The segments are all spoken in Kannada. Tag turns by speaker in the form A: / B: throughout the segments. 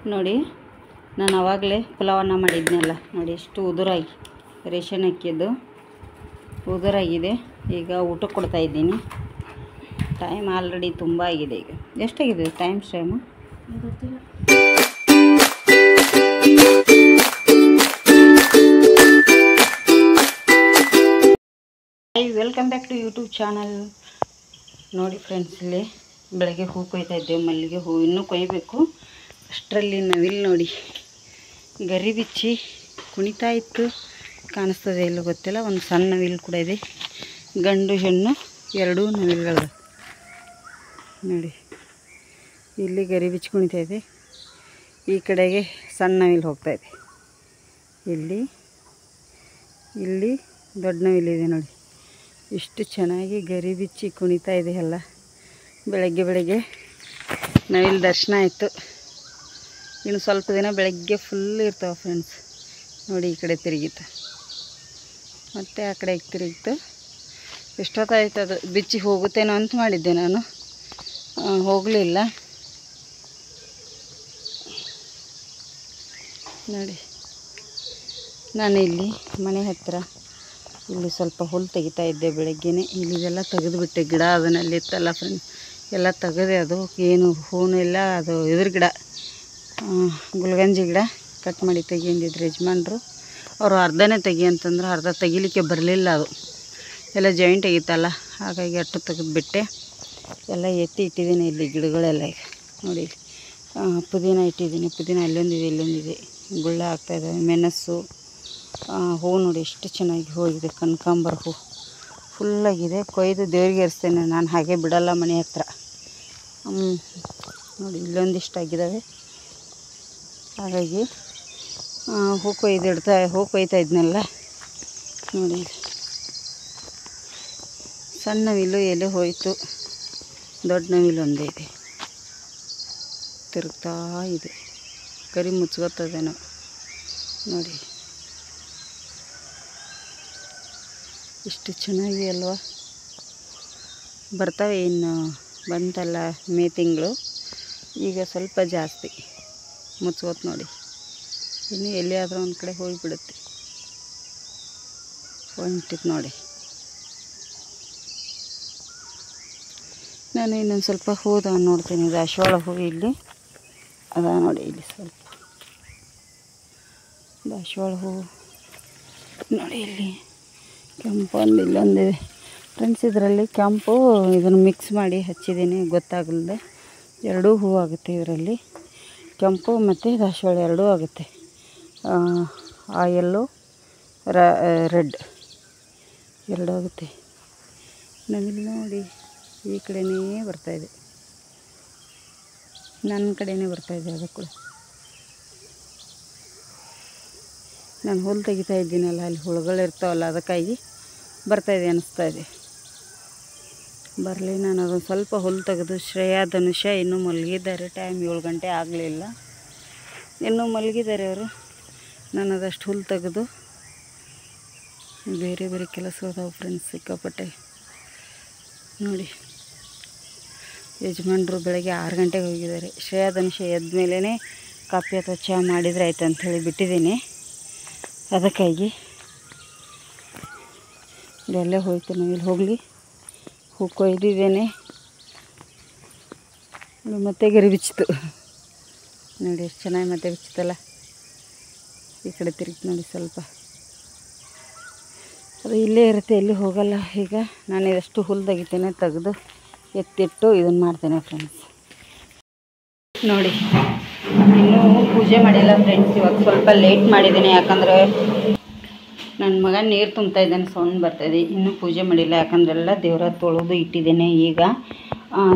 A: ನೋಡಿ ನಾನು ಆವಾಗಲೇ ಪುಲಾವನ್ನ ಮಾಡಿದ್ನಲ್ಲ ನೋಡಿ, ಎಷ್ಟು ಉದುರಾಗಿ ರೇಷನ್ ಅಕ್ಕಿದ್ದು ಉದುರಾಗಿದೆ. ಈಗ ಊಟಕ್ಕೆ ಕೊಡ್ತಾಯಿದ್ದೀನಿ. ಟೈಮ್ ಆಲ್ರೆಡಿ ತುಂಬ ಆಗಿದೆ. ಈಗ ಎಷ್ಟಾಗಿದೆ ಟೈಮ್? ಗೊತ್ತಿಲ್ಲ. Welcome back to YouTube channel. ನೋಡಿ ಫ್ರೆಂಡ್ಸ್, ಇಲ್ಲಿ ಬೆಳಗ್ಗೆ ಹೂ ಕೊಯ್ತಾ ಇದ್ದೇವೆ. ಮಲ್ಲಿಗೆ ಹೂ ಇನ್ನೂ ಕೊಯ್ಯಬೇಕು. ಅಷ್ಟರಲ್ಲಿ ನವಿಲು ನೋಡಿ ಗರಿ ಬಿಚ್ಚಿ ಕುಣಿತಾ ಇತ್ತು. ಕಾಣಿಸ್ತದೆ ಎಲ್ಲೋ ಗೊತ್ತಿಲ್ಲ. ಒಂದು ಸಣ್ಣ ನವಿಲು ಕೂಡ ಇದೆ. ಗಂಡು ಹೆಣ್ಣು ಎರಡೂ ನವಿಲುಗಳು ನೋಡಿ. ಇಲ್ಲಿ ಗರಿ ಬಿಚ್ಚಿ ಕುಣಿತಾ ಇದೆ. ಈ ಕಡೆಗೆ ಸಣ್ಣ ನವಿಲು ಹೋಗ್ತಾಯಿದೆ. ಇಲ್ಲಿ ದೊಡ್ಡ ನವಿಲಿದೆ ನೋಡಿ. ಇಷ್ಟು ಚೆನ್ನಾಗಿ ಗರಿ ಬಿಚ್ಚಿ ಕುಣಿತಾ ಇದೆ ಎಲ್ಲ. ಬೆಳಗ್ಗೆ ನವಿಲು ದರ್ಶನ ಆಯಿತು. ಇನ್ನು ಸ್ವಲ್ಪ ದಿನ ಬೆಳಗ್ಗೆ ಫುಲ್ ಇರ್ತಾವೆ ಫ್ರೆಂಡ್ಸ್. ನೋಡಿ, ಈ ಕಡೆ ತಿರುಗಿತು, ಮತ್ತು ಆ ಕಡೆ ತಿರುಗಿತು. ಎಷ್ಟೊತ್ತಾಯ್ತು ಅದು ಬಿಚ್ಚಿ ಹೋಗುತ್ತೇನೋ ಅಂತ ಮಾಡಿದ್ದೆ ನಾನು, ಹೋಗಲಿಲ್ಲ ನೋಡಿ. ನಾನು ಇಲ್ಲಿ ಮನೆ ಹತ್ತಿರ ಇಲ್ಲಿ ಸ್ವಲ್ಪ ಹುಲ್ಲು ತೆಗಿತಾ ಇದ್ದೆ ಬೆಳಗ್ಗೆನೇ. ಇಲ್ಲಿದೆಲ್ಲ ತೆಗೆದುಬಿಟ್ಟೆ. ಗಿಡ ಅದನ್ನಲ್ಲಿ ಇತ್ತಲ್ಲ ಫ್ರೆಂಡ್ಸ್, ಎಲ್ಲ ತೆಗೆದೆ. ಅದು ಏನು ಹೂನು ಇಲ್ಲ. ಅದು ಇದ್ರ ಗಿಡ, ಗುಲ್ಗಂಜಿ ಗಿಡ ಕಟ್ ಮಾಡಿ ತೆಗಿಯಂದಿದ್ರು ಯಜಮಾನ್ರು. ಅವರು ಅರ್ಧನೇ ತೆಗಿ ಅಂತಂದ್ರೆ ಅರ್ಧ ತೆಗಿಲಿಕ್ಕೆ ಬರಲಿಲ್ಲ. ಅದು ಎಲ್ಲ ಜಾಯಿಂಟ್ ಆಗಿತ್ತಲ್ಲ, ಹಾಗಾಗಿ ಅಷ್ಟು ತೆಗೆದುಬಿಟ್ಟೆ. ಎಲ್ಲ ಎತ್ತಿ ಇಟ್ಟಿದ್ದೀನಿ ಇಲ್ಲಿ ಗಿಡಗಳೆಲ್ಲ. ಈಗ ನೋಡಿ, ಪುದೀನ ಇಟ್ಟಿದ್ದೀನಿ. ಪುದೀನ ಅಲ್ಲೊಂದಿದೆ ಇಲ್ಲೊಂದಿದೆ. ಗುಳ್ಳ ಆಗ್ತಾಯಿದ್ದಾವೆ. ಮೆಣಸು ಹೂ ನೋಡಿ ಎಷ್ಟು ಚೆನ್ನಾಗಿ ಹೋಗಿದೆ. ಕನಕಾಂಬರ ಹೂ ಫುಲ್ಲಾಗಿದೆ. ಕೊಯ್ದು ದೇವ್ರಿಗೆ ಏರಿಸ್ತೇನೆ ನಾನು, ಹಾಗೆ ಬಿಡಲ್ಲ ಮನೆ ಹತ್ರ. ನೋಡಿ, ಇಲ್ಲೊಂದಿಷ್ಟು ಆಗಿದ್ದಾವೆ. ಹಾಗಾಗಿ ಹೂ ಕೊಯ್ತಾ ಇದ್ನಲ್ಲ ನೋಡಿ. ಸಣ್ಣ ನವಿಲು ಎಲೆ ಹೋಯಿತು. ದೊಡ್ಡ ನವಿಲು ಒಂದೇ ಇದೆ, ತಿರುಗ್ತಾ ಇದೆ. ಗರಿ ಮುಚ್ಕೋತದೇನೋ ನೋಡಿ. ಇಷ್ಟು ಚೆನ್ನಾಗಿ ಅಲ್ವಾ. ಬರ್ತವೆ. ಇನ್ನು ಬಂತಲ್ಲ ಮೇ ತಿಂಗಳು, ಈಗ ಸ್ವಲ್ಪ ಜಾಸ್ತಿ ಮುಚ್ಕೋತು ನೋಡಿ. ಇನ್ನು ಎಲ್ಲಿಯಾದರೂ ಒಂದು ಕಡೆ ಹೋಗಿಬಿಡುತ್ತೆ. ಹೊಂಟಿತ್ತು ನೋಡಿ. ನಾನು ಇನ್ನೊಂದು ಸ್ವಲ್ಪ ಹೂದ ನೋಡ್ತೀನಿ. ದಾಸವಾಳ ಹೂ ಇಲ್ಲಿ ಅದ ನೋಡಿ. ಇಲ್ಲಿ ಸ್ವಲ್ಪ ದಾಸವಾಳ ಹೂ ನೋಡಿ. ಇಲ್ಲಿ ಕೆಂಪು ಒಂದು ಇಲ್ಲೊಂದಿದೆ ಫ್ರೆಂಡ್ಸ್. ಇದರಲ್ಲಿ ಕೆಂಪು ಇದನ್ನು ಮಿಕ್ಸ್ ಮಾಡಿ ಹಚ್ಚಿದ್ದೀನಿ, ಗೊತ್ತಾಗಲ್ದೆ. ಎರಡೂ ಹೂ ಆಗುತ್ತೆ ಇದರಲ್ಲಿ. ಕೆಂಪು ಮತ್ತು ದಾಸವಾಳ ಎರಡೂ ಆಗುತ್ತೆ. ಆ ಯೆಲ್ಲೋ ರೆಡ್ ಎರಡೂ ಆಗುತ್ತೆ. ನವಿಲು ನೋಡಿ ಈ ಕಡೆನೇ ಬರ್ತಾಯಿದೆ, ನನ್ನ ಕಡೆನೇ ಬರ್ತಾಯಿದೆ. ಅದು ಕೂಡ ನಾನು ಹುಲ್ಲು ತೆಗಿತಾ ಇದ್ದೀನಲ್ಲ, ಅಲ್ಲಿ ಹುಳುಗಳಿರ್ತಾವಲ್ಲ, ಅದಕ್ಕಾಗಿ ಬರ್ತಾಯಿದೆ ಅನ್ನಿಸ್ತಾ ಇದೆ. ಬರಲಿ. ನಾನು ಅದೊಂದು ಸ್ವಲ್ಪ ಹುಲ್ಲು ತೆಗೆದು ಶ್ರೇಯಾ ಧನುಷ ಇನ್ನೂ ಮಲಗಿದ್ದಾರೆ. ಟೈಮ್ 7 ಗಂಟೆ ಆಗಲಿಲ್ಲ, ಇನ್ನೂ ಮಲಗಿದ್ದಾರೆ ಅವರು. ನಾನು ಅದಷ್ಟು ಹುಲ್ಲು ತೆಗೆದು ಬೇರೆ ಕೆಲಸ ಹೋದಾವೆ ಫ್ರೆಂಡ್ಸ್ ಸಿಕ್ಕಾಪಟ್ಟೆ ನೋಡಿ. ಯಜಮಾನ್ರು ಬೆಳಗ್ಗೆ 6 ಗಂಟೆಗೆ ಹೋಗಿದ್ದಾರೆ. ಶ್ರೇಯಾ ಧನುಷ ಎದ್ದ ಮೇಲೇ ಕಾಫಿ ಅಥವಾ ಚಹಾ ಮಾಡಿದರೆ ಆಯ್ತು ಅಂಥೇಳಿ ಬಿಟ್ಟಿದ್ದೀನಿ. ಅದಕ್ಕಾಗಿ ಇದೆಲ್ಲೇ ಹೋಯ್ತು. ನವಿಲು ಹೋಗಲಿ. ಹೂ ಕೊಯ್ದಿದ್ದೇನೆ. ಮತ್ತೆ ಗರಿ ಬಿಚ್ಚಿತು ನೋಡಿ. ಎಷ್ಟು ಚೆನ್ನಾಗಿ ಮತ್ತೆ ಬಿಚ್ಚಿತಲ್ಲ. ಈ ಕಡೆ ತಿರುಗಿ ನೋಡಿ ಸ್ವಲ್ಪ. ಅದು ಇಲ್ಲೇ ಇರುತ್ತೆ, ಎಲ್ಲಿ ಹೋಗಲ್ಲ. ಈಗ ನಾನು ಎಷ್ಟು ಹುಲ್ಲು ತೆಗಿತೇನೆ, ತೆಗೆದು ಎತ್ತಿಟ್ಟು ಇದನ್ನು ಮಾಡ್ತೇನೆ ಫ್ರೆಂಡ್ಸ್ ನೋಡಿ. ಇನ್ನೂ ಪೂಜೆ ಮಾಡಿಲ್ಲ ಫ್ರೆಂಡ್ಸ್. ಇವಾಗ ಸ್ವಲ್ಪ ಲೇಟ್ ಮಾಡಿದ್ದೀನಿ, ಯಾಕಂದರೆ ನನ್ನ ಮಗ ನೀರು ತುಂಬ್ತಾ ಇದ್ದಾನೆ, ಸೌಂಡ್ ಬರ್ತಾಯಿದೆ. ಇನ್ನೂ ಪೂಜೆ ಮಾಡಿಲ್ಲ, ಯಾಕಂದ್ರೆ ಎಲ್ಲ ದೇವರ ತೊಳೆದು ಇಟ್ಟಿದ್ದೇನೆ. ಈಗ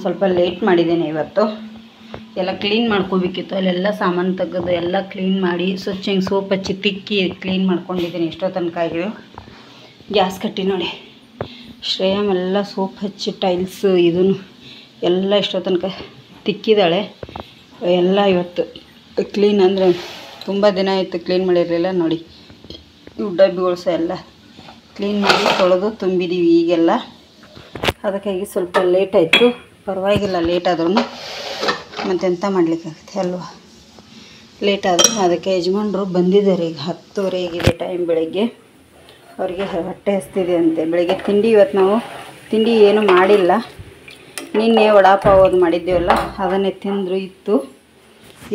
A: ಸ್ವಲ್ಪ ಲೇಟ್ ಮಾಡಿದ್ದೇನೆ ಇವತ್ತು. ಎಲ್ಲ ಕ್ಲೀನ್ ಮಾಡ್ಕೋಬೇಕಿತ್ತು. ಅಲ್ಲೆಲ್ಲ ಸಾಮಾನು ತೆಗೆದು ಎಲ್ಲ ಕ್ಲೀನ್ ಮಾಡಿ ಸ್ವಚ್ಛಂಗೆ ಸೋಪ್ ಹಚ್ಚಿ ತಿಕ್ಕಿ ಕ್ಲೀನ್ ಮಾಡ್ಕೊಂಡಿದ್ದೀನಿ. ಎಷ್ಟೋ ತನಕ ಆಗಿದೆ. ಗ್ಯಾಸ್ ಕಟ್ಟಿ ನೋಡಿ. ಶ್ರೇಯಮೆಲ್ಲ ಸೋಪ್ ಹಚ್ಚಿ ಟೈಲ್ಸ್ ಇದನ್ನು ಎಲ್ಲ ಎಷ್ಟೋ ತನಕ ತಿಕ್ಕಿದ್ದಾಳೆ. ಎಲ್ಲ ಇವತ್ತು ಕ್ಲೀನ್ ಅಂದರೆ ತುಂಬ ದಿನ ಆಯಿತು ಕ್ಲೀನ್ ಮಾಡಿರಲಿಲ್ಲ ನೋಡಿ. ಇವು ಡಬ್ಬಿಗಳು ಸಹ ಎಲ್ಲ ಕ್ಲೀನ್ ಮಾಡಿ ತೊಳೆದು ತುಂಬಿದ್ದೀವಿ ಈಗೆಲ್ಲ. ಅದಕ್ಕಾಗಿ ಸ್ವಲ್ಪ ಲೇಟ್ ಆಯಿತು. ಪರವಾಗಿಲ್ಲ ಲೇಟ್ ಆದ್ರೂ ಮತ್ತೆಂತ ಮಾಡಲಿಕ್ಕಾಗುತ್ತೆ ಅಲ್ವಾ. ಲೇಟ್ ಆದರೂ ಅದಕ್ಕೆ ಯಜಮಾನ್ರು ಬಂದಿದ್ದಾರೆ. ಈಗ 10:30 ಆಗಿದೆ ಟೈಮ್ ಬೆಳಗ್ಗೆ. ಅವರಿಗೆ ಹೊಟ್ಟೆ ಹಸ್ತಿದೆ ಅಂತೆ. ಬೆಳಗ್ಗೆ ತಿಂಡಿ ಇವತ್ತು ನಾವು ತಿಂಡಿ ಏನೂ ಮಾಡಿಲ್ಲ. ನಿನ್ನೆ ವಡಾಪಾವ್ ಅದು ಮಾಡಿದ್ದೇವಲ್ಲ ಅದನ್ನೇ ತಿಂದರು ಇತ್ತು.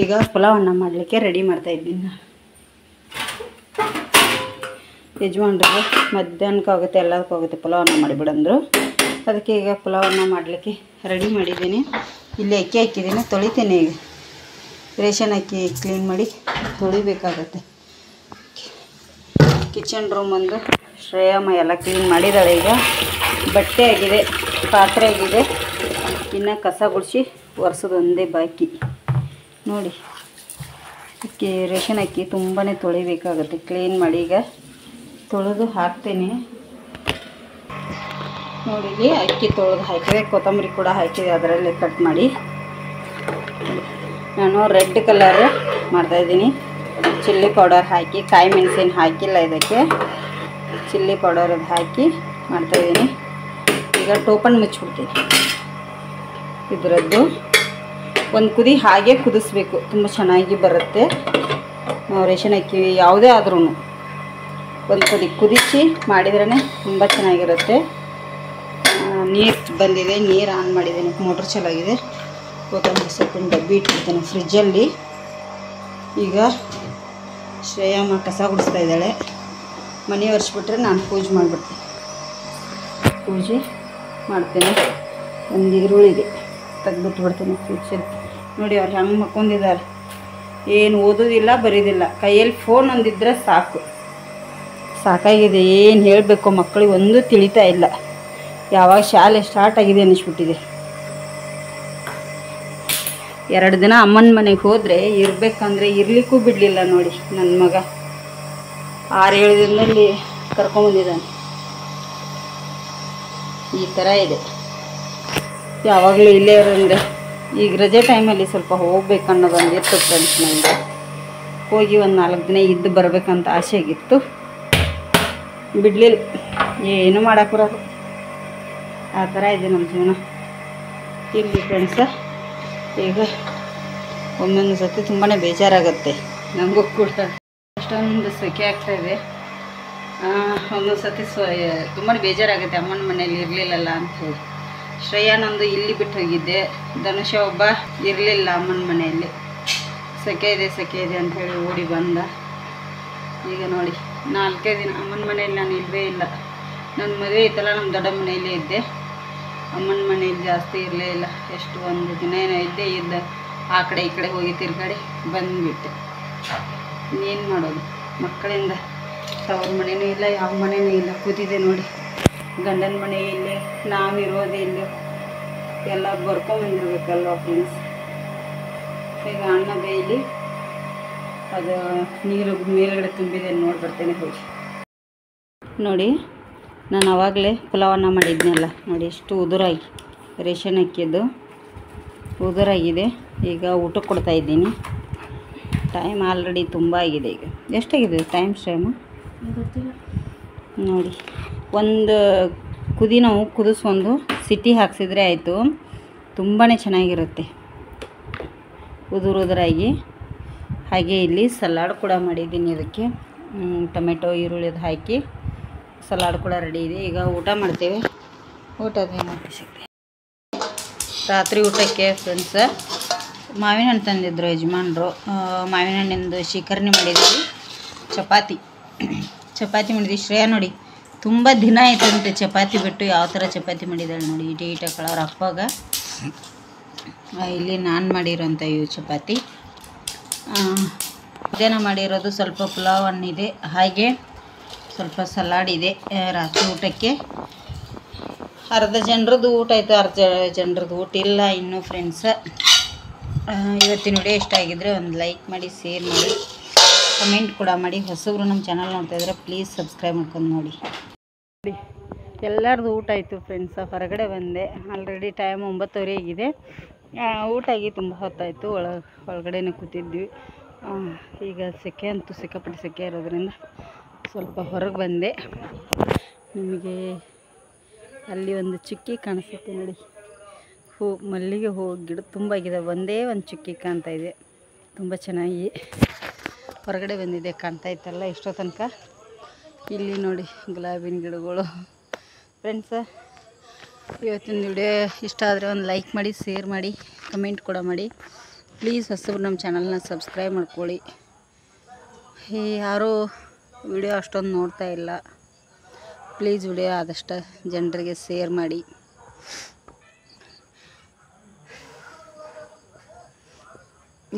A: ಈಗ ಪಲಾವನ್ನ ಮಾಡಲಿಕ್ಕೆ ರೆಡಿ ಮಾಡ್ತಾಯಿದ್ದೀನಿ ನಾನು. ಯಜಮಾನ್ರಿಗೆ ಮಧ್ಯಾಹ್ನಕ್ಕಾಗುತ್ತೆ ಎಲ್ಲದಕ್ಕಾಗುತ್ತೆ ಪಲಾವನ್ನ ಮಾಡಿಬಿಡಂದರು. ಅದಕ್ಕೆ ಈಗ ಪಲಾವನ್ನ ಮಾಡಲಿಕ್ಕೆ ರೆಡಿ ಮಾಡಿದ್ದೀನಿ. ಇಲ್ಲಿ ಅಕ್ಕಿ ಹಾಕಿದ್ದೀನಿ, ತೊಳಿತೇನೆ. ಈಗ ರೇಷನ್ ಅಕ್ಕಿ ಕ್ಲೀನ್ ಮಾಡಿ ತೊಳಿಬೇಕಾಗತ್ತೆ. ಕಿಚನ್ ರೂಮ್ ಒಂದು ಶ್ರೇಯಮ್ಮ ಎಲ್ಲ ಕ್ಲೀನ್ ಮಾಡಿದ್ದಾಳೆ. ಈಗ ಬಟ್ಟೆ ಆಗಿದೆ, ಪಾತ್ರೆ ಆಗಿದೆ, ಇನ್ನು ಕಸ ಗುಡಿಸಿ ಒರೆಸೋದು ಒಂದೇ ಬಾಕಿ. ನೋಡಿ ಅಕ್ಕಿ, ರೇಷನ್ ಅಕ್ಕಿ ತುಂಬಾ ತೊಳಿಬೇಕಾಗುತ್ತೆ. ಕ್ಲೀನ್ ಮಾಡಿ ಈಗ ತೊಳೆದು ಹಾಕ್ತೇನೆ. ನೋಡಿ ಇಲ್ಲಿ ಅಕ್ಕಿ ತೊಳೆದು ಹಾಕಿದೆ, ಕೊತ್ತಂಬರಿ ಕೂಡ ಹಾಕಿದೆ ಅದರಲ್ಲೇ ಕಟ್ ಮಾಡಿ. ನಾನು ರೆಡ್ ಕಲರ್ ಮಾಡ್ತಾಯಿದ್ದೀನಿ. ಚಿಲ್ಲಿ ಪೌಡರ್ ಹಾಕಿ, ಕಾಯಿ ಮೆಣಸಿನ ಹಾಕಿಲ್ಲ ಇದಕ್ಕೆ, ಚಿಲ್ಲಿ ಪೌಡರ್ ಅದು ಹಾಕಿ ಮಾಡ್ತಾಯಿದ್ದೀನಿ. ಈಗ ಟೋಪನ್ ಮುಚ್ಚಿಬಿಡ್ತೀನಿ. ಇದರದ್ದು ಒಂದು ಕುದಿ ಹಾಗೆ ಕುದಿಸ್ಬೇಕು, ತುಂಬ ಚೆನ್ನಾಗಿ ಬರುತ್ತೆ. ನಾವು ರೇಷನ್ ಅಕ್ಕಿ ಯಾವುದೇ ಆದ್ರೂ ಒಂದು ಕುದಿಸಿ ಮಾಡಿದ್ರೇ ತುಂಬ ಚೆನ್ನಾಗಿರುತ್ತೆ. ನೀರು ಬಂದಿದೆ, ನೀರು ಆನ್ ಮಾಡಿದ್ದೇನೆ, ಮೋಟ್ರ್ ಚಾಲಾಗಿದೆ. ಕೊತ್ತಂಬರಿ ಸೊಪ್ಪಿನ ಡಬ್ಬಿ ಇಟ್ಟಿರ್ತೇನೆ ಫ್ರಿಜ್ಜಲ್ಲಿ. ಈಗ ಶ್ರೇಯಮ್ಮ ಕಸ ಗುಡಿಸ್ತಾ ಇದ್ದಾಳೆ. ಮನೆ ಒರೆಸ್ಬಿಟ್ರೆ ನಾನು ಪೂಜೆ ಮಾಡಿಬಿಡ್ತೀನಿ. ಪೂಜೆ ಮಾಡ್ತೇನೆ. ಒಂದು ಈರುಳ್ಳಿಗೆ ತೆಗೆದುಬಿಟ್ಬಿಡ್ತೇನೆ ಫ್ರಿಜ್ಜಲ್ಲಿ. ನೋಡಿ ಅವ್ರು ಹೆಂಗೆ ಮಕ್ಕೊಂಡಿದ್ದಾರೆ. ಏನು ಓದೋದಿಲ್ಲ, ಬರೀದಿಲ್ಲ. ಕೈಯಲ್ಲಿ ಫೋನ್ ಒಂದಿದ್ರೆ ಸಾಕಾಗಿದೆ. ಏನು ಹೇಳಬೇಕು ಮಕ್ಕಳಿಗೆ ಒಂದು ತಿಳಿತಾ ಇಲ್ಲ. ಯಾವಾಗ ಶಾಲೆ ಸ್ಟಾರ್ಟ್ ಆಗಿದೆ ಅನ್ನಿಸ್ಬಿಟ್ಟಿದೆ. 2 ದಿನ ಅಮ್ಮನ ಮನೆಗೆ ಹೋದರೆ ಇರಬೇಕಂದ್ರೆ ಇರಲಿಕ್ಕೂ ಬಿಡಲಿಲ್ಲ. ನೋಡಿ ನನ್ನ ಮಗ 6-7 ದಿನದಲ್ಲಿ ಕರ್ಕೊಂಬಂದಿದ್ದಾನೆ. ಈ ಥರ ಇದೆ. ಯಾವಾಗಲೂ ಇಲ್ಲೇ ಇರೋಂದ್ರೆ ಈಗ ರಜೆ ಟೈಮಲ್ಲಿ ಸ್ವಲ್ಪ ಹೋಗ್ಬೇಕನ್ನೋದೊಂದು ಇತ್ತು ಫ್ರೆಂಡ್ಸ್. ನನಗೆ ಹೋಗಿ ಒಂದು 4 ದಿನ ಇದ್ದು ಬರಬೇಕಂತ ಆಸೆ ಆಗಿತ್ತು, ಬಿಡಲಿಲ್ಲ. ಏನು ಮಾಡೋಕ್ಕೆ ಬರೋದು, ಆ ಥರ ಇದೆ ನಮ್ಮ ಜೀವನ. ಇಲ್ಲಿ ಫ್ರೆಂಡ್ಸ ಈಗ ಒಮ್ಮೊಂದು ಸತಿ ತುಂಬಾ ಬೇಜಾರಾಗುತ್ತೆ ನನಗೂ ಕೂಡ. ಅಷ್ಟೊಂದು ಸೆಕೆ ಆಗ್ತಾಯಿದೆ. ಒಂದೊಂದು ಸತಿ ತುಂಬಾ ಬೇಜಾರಾಗುತ್ತೆ ಅಮ್ಮನ ಮನೇಲಿ ಇರಲಿಲ್ಲಲ್ಲ ಅಂಥೇಳಿ. ಶ್ರೇಯಾನಂದು ಇಲ್ಲಿ ಬಿಟ್ಟು ಹೋಗಿದ್ದೆ, ಧನುಷ ಒಬ್ಬ ಇರಲಿಲ್ಲ ಅಮ್ಮನ ಮನೆಯಲ್ಲಿ. ಸೆಕೆ ಇದೆ ಅಂಥೇಳಿ ಓಡಿ ಬಂದ. ಈಗ ನೋಡಿ 4 ದಿನ ಅಮ್ಮನ ಮನೆಯಲ್ಲಿ ನಾನು ಇಲ್ಲವೇ ಇಲ್ಲ. ನನ್ನ ಮದುವೆ ಇತ್ತಲ್ಲ, ನಮ್ಮ ದೊಡ್ಡ ಮನೆಯಲ್ಲೇ ಇದ್ದೆ. ಅಮ್ಮನ ಮನೆಯಲ್ಲಿ ಜಾಸ್ತಿ ಇರಲೇ ಇಲ್ಲ. ಎಷ್ಟು ಒಂದು ದಿನ ಏನೋ ಇದ್ದ ಆ ಕಡೆ ಈ ಕಡೆ ಹೋಗಿ ತಿರ್ಗಾಡಿ ಬಂದುಬಿಟ್ಟೆ. ಏನು ಮಾಡೋದು, ಮಕ್ಕಳಿಂದ ತವ್ರ ಮನೆಯೂ ಇಲ್ಲ, ಯಾವ ಮನೆಯೂ ಇಲ್ಲ. ಕೂತಿದೆ ನೋಡಿ, ಗಂಡನ ಮನೆ ಇಲ್ಲೇ, ನಾವಿರೋದೇ ಇಲ್ಲೇ. ಎಲ್ಲ ಬರ್ಕೊಂಬಂದಿರ್ಬೇಕಲ್ವ ಫ್ರೆಂಡ್ಸ್. ಈಗ ಅಣ್ಣ ಬೇಯಲಿ, ಅದು ನೀರು ಮೇಲ್ಗಡೆ ತುಂಬಿದೆ, ನೋಡಿ ಬರ್ತೇನೆ ಹೋಗಿ. ನೋಡಿ ನಾನು ಆವಾಗಲೇ ಪಲಾವನ್ನ ಮಾಡಿದ್ನಲ್ಲ, ನೋಡಿ ಎಷ್ಟು ಉದುರಾಗಿ, ರೇಷನ್ ಅಕ್ಕಿದ್ದು ಉದುರಾಗಿದೆ. ಈಗ ಊಟಕ್ಕೆ ಕೊಡ್ತಾಯಿದ್ದೀನಿ. ಟೈಮ್ ಆಲ್ರೆಡಿ ತುಂಬ ಆಗಿದೆ. ಈಗ ಎಷ್ಟಾಗಿದೆ ಟೈಮ್ ಶ್ರೇಮ ನೋಡಿ. ಒಂದು ಕುದಿ ನಾವು ಕುದಿಸ್ಕೊಂಡು ಸಿಟಿ ಹಾಕ್ಸಿದ್ರೆ ಆಯಿತು, ತುಂಬಾ ಚೆನ್ನಾಗಿರುತ್ತೆ ಉದುರಾಗಿ. ಹಾಗೆ ಇಲ್ಲಿ ಸಲಾಡ್ ಕೂಡ ಮಾಡಿದ್ದೀನಿ. ಇದಕ್ಕೆ ಟೊಮೆಟೊ ಈರುಳ್ಳಿದು ಹಾಕಿ ಸಲಾಡ್ ಕೂಡ ರೆಡಿ ಇದೆ. ಈಗ ಊಟ ಮಾಡ್ತೇವೆ. ಊಟದ ಸಿಗ್ತೇವೆ. ರಾತ್ರಿ ಊಟಕ್ಕೆ ಫ್ರೆಂಡ್ಸ್ ಮಾವಿನ ಹಣ್ಣು ತಂದಿದ್ರು ಯಜಮಾನ್ರು. ಮಾವಿನ ಹಣ್ಣಿಂದು ಶೀಕರಣೆ ಮಾಡಿದ್ವಿ. ಚಪಾತಿ ಮಾಡಿದ್ವಿ. ಶ್ರೇಯ ನೋಡಿ ತುಂಬ ದಿನ ಆಯ್ತಂತೆ ಚಪಾತಿ ಬಿಟ್ಟು. ಯಾವ ಥರ ಚಪಾತಿ ಮಾಡಿದ್ದಾಳೆ ನೋಡಿ, ಈಟ ಕಳರ್ ಅಪ್ಪಾಗ. ಇಲ್ಲಿ ನಾನು ಮಾಡಿರೋಂಥ ಇವು ಚಪಾತಿ. ಮಧ್ಯಾಹ್ನ ಮಾಡಿರೋದು ಸ್ವಲ್ಪ ಪುಲಾವ್ ಹಣ್ಣಿದೆ, ಹಾಗೆ ಸ್ವಲ್ಪ ಸಲಾಡ್ ಇದೆ. ರಾತ್ರಿ ಊಟಕ್ಕೆ ಅರ್ಧ ಜನರದ್ದು ಊಟ ಆಯಿತು, ಅರ್ಧ ಜನರದ್ದು ಊಟ ಇಲ್ಲ ಇನ್ನೂ ಫ್ರೆಂಡ್ಸ್. ಇವತ್ತಿನ ವಿಡಿಯೋ ಇಷ್ಟ ಆಗಿದ್ದರೆ ಒಂದು ಲೈಕ್ ಮಾಡಿ, ಶೇರ್ ಮಾಡಿ, ಕಮೆಂಟ್ ಕೂಡ ಮಾಡಿ. ಹೊಸಬ್ರು ನಮ್ಮ ಚಾನಲ್ ನೋಡ್ತಾಯಿದ್ರೆ ಪ್ಲೀಸ್ ಸಬ್ಸ್ಕ್ರೈಬ್ ಮಾಡ್ಕೊಂಡು ನೋಡಿ. ಎಲ್ಲರದು ಊಟ ಆಯಿತು ಫ್ರೆಂಡ್ಸ. ಹೊರಗಡೆ ಬಂದೆ. ಆಲ್ರೆಡಿ ಟೈಮ್ 9:30 ಆಗಿದೆ. ಊಟ ಆಗಿ ತುಂಬ ಹೊತ್ತಾಯಿತು. ಒಳಗಡೆನೇ ಕೂತಿದ್ವಿ. ಈಗ ಸೆಕೆ ಅಂತೂ ಸಿಕ್ಕಾಪಟ್ಟೆ ಸೆಕೆ ಇರೋದ್ರಿಂದ ಸ್ವಲ್ಪ ಹೊರಗೆ ಬಂದೆ. ನಿಮಗೆ ಅಲ್ಲಿ ಒಂದು ಚುಕ್ಕಿ ಕಾಣಿಸುತ್ತೆ ನೋಡಿ, ಮಲ್ಲಿಗೆ ಹೂ ಗಿಡ ತುಂಬ ಆಗಿದೆ. ಒಂದೇ ಒಂದು ಚುಕ್ಕಿ ಕಾಣ್ತಾ ಇದೆ. ತುಂಬ ಚೆನ್ನಾಗಿ ಹೊರಗಡೆ ಬಂದಿದೆ, ಕಾಣ್ತಾ ಇತ್ತಲ್ಲ ಇಷ್ಟೋ ತನಕ. ಇಲ್ಲಿ ನೋಡಿ ಗುಲಾಬಿನ ಗಿಡಗಳು. ಫ್ರೆಂಡ್ಸ, ಇವತ್ತಿನ ವಿಡಿಯೋ ಇಷ್ಟ ಆದರೆ ಒಂದು ಲೈಕ್ ಮಾಡಿ, ಶೇರ್ ಮಾಡಿ, ಕಮೆಂಟ್ ಕೂಡ ಮಾಡಿ. ಪ್ಲೀಸ್ ಹೊಸಬ್ರು ನಮ್ಮ ಚಾನಲ್ನ ಸಬ್ಸ್ಕ್ರೈಬ್ ಮಾಡ್ಕೊಳ್ಳಿ. ಯಾರೂ ವಿಡಿಯೋ ಅಷ್ಟೊಂದು ನೋಡ್ತಾ ಇಲ್ಲ. ಪ್ಲೀಸ್ ವಿಡಿಯೋ ಆದಷ್ಟು ಜನರಿಗೆ ಶೇರ್ ಮಾಡಿ.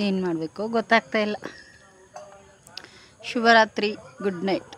A: ಏನು ಮಾಡಬೇಕು ಗೊತ್ತಾಗ್ತಾ ಇಲ್ಲ. ಶುಭರಾತ್ರಿ, ಗುಡ್ ನೈಟ್.